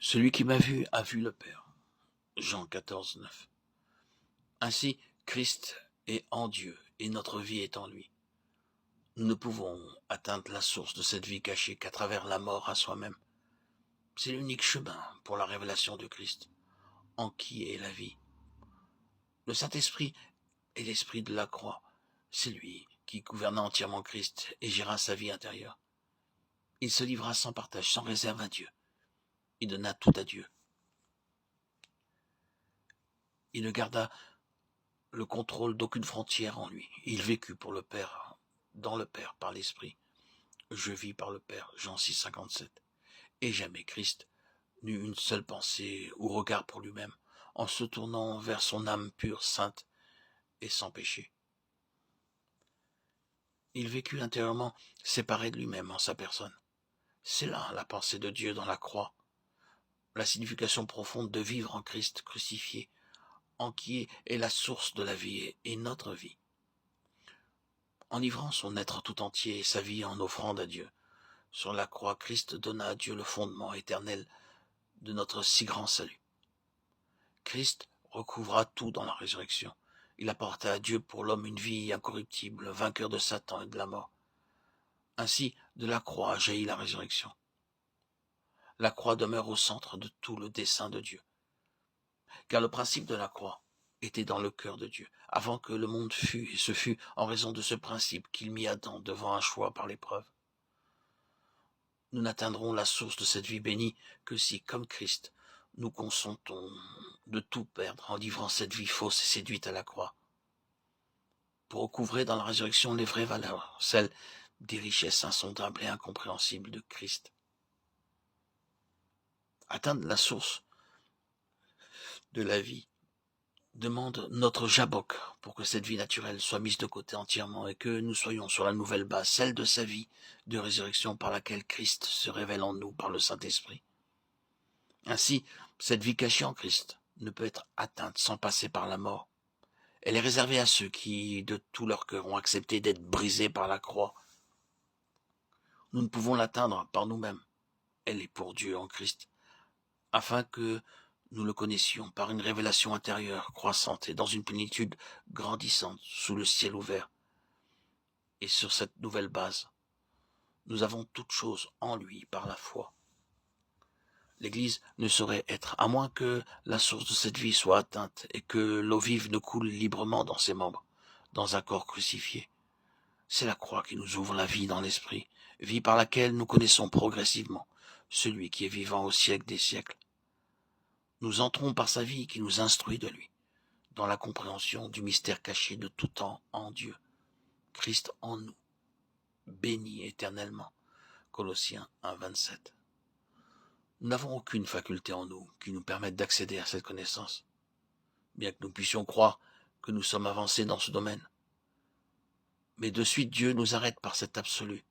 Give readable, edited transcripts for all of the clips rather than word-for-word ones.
Celui qui m'a vu a vu le Père. Jean 14, 9. Ainsi, Christ est en Dieu et notre vie est en lui. Nous ne pouvons atteindre la source de cette vie cachée qu'à travers la mort à soi-même. C'est l'unique chemin pour la révélation de Christ, en qui est la vie. Le Saint-Esprit est l'esprit de la croix. C'est lui qui gouverna entièrement Christ et géra sa vie intérieure. Il se livra sans partage, sans réserve à Dieu. Il donna tout à Dieu. Il ne garda le contrôle d'aucune frontière en lui. Il vécut pour le Père, dans le Père, par l'Esprit. Je vis par le Père, Jean 6, 57. Et jamais Christ n'eut une seule pensée ou regard pour lui-même, en se tournant vers son âme pure, sainte et sans péché. Il vécut intérieurement séparé de lui-même en sa personne. C'est là la pensée de Dieu dans la croix, la signification profonde de vivre en Christ crucifié, en qui est la source de la vie et notre vie. En livrant son être tout entier et sa vie en offrande à Dieu, sur la croix, Christ donna à Dieu le fondement éternel de notre si grand salut. Christ recouvra tout dans la résurrection. Il apporta à Dieu pour l'homme une vie incorruptible, vainqueur de Satan et de la mort. Ainsi, de la croix jaillit la résurrection. La croix demeure au centre de tout le dessein de Dieu. Car le principe de la croix était dans le cœur de Dieu, avant que le monde fût, et ce fut en raison de ce principe qu'il mit Adam devant un choix par l'épreuve. Nous n'atteindrons la source de cette vie bénie que si, comme Christ, nous consentons de tout perdre en livrant cette vie fausse et séduite à la croix, pour recouvrer dans la résurrection les vraies valeurs, celles des richesses insondables et incompréhensibles de Christ. Atteindre la source de la vie demande notre jabok pour que cette vie naturelle soit mise de côté entièrement et que nous soyons sur la nouvelle base, celle de sa vie de résurrection par laquelle Christ se révèle en nous par le Saint-Esprit. Ainsi, cette vie cachée en Christ ne peut être atteinte sans passer par la mort. Elle est réservée à ceux qui, de tout leur cœur, ont accepté d'être brisés par la croix. Nous ne pouvons l'atteindre par nous-mêmes. Elle est pour Dieu en Christ, afin que nous le connaissions par une révélation intérieure croissante et dans une plénitude grandissante sous le ciel ouvert. Et sur cette nouvelle base, nous avons toutes choses en lui par la foi. L'Église ne saurait être, à moins que la source de cette vie soit atteinte et que l'eau vive ne coule librement dans ses membres, dans un corps crucifié. C'est la croix qui nous ouvre la vie dans l'esprit, vie par laquelle nous connaissons progressivement celui qui est vivant au siècle des siècles. Nous entrons par sa vie qui nous instruit de lui, dans la compréhension du mystère caché de tout temps en Dieu, Christ en nous, béni éternellement. Colossiens 1, 27. Nous n'avons aucune faculté en nous qui nous permette d'accéder à cette connaissance, bien que nous puissions croire que nous sommes avancés dans ce domaine. Mais de suite Dieu nous arrête par cet absolu.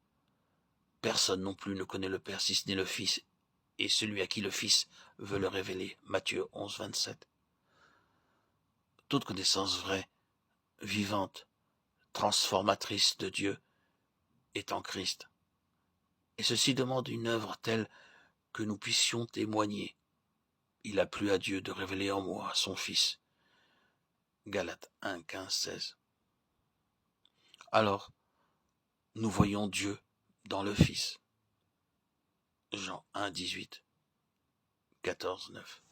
Personne non plus ne connaît le Père si ce n'est le Fils, et celui à qui le Fils veut le révéler. Matthieu 11, 27. Toute connaissance vraie, vivante, transformatrice de Dieu est en Christ. Et ceci demande une œuvre telle que nous puissions témoigner. Il a plu à Dieu de révéler en moi son Fils. Galates 1, 15, 16. Alors, nous voyons Dieu dans le Fils. Jean 1, 18, 14, 9.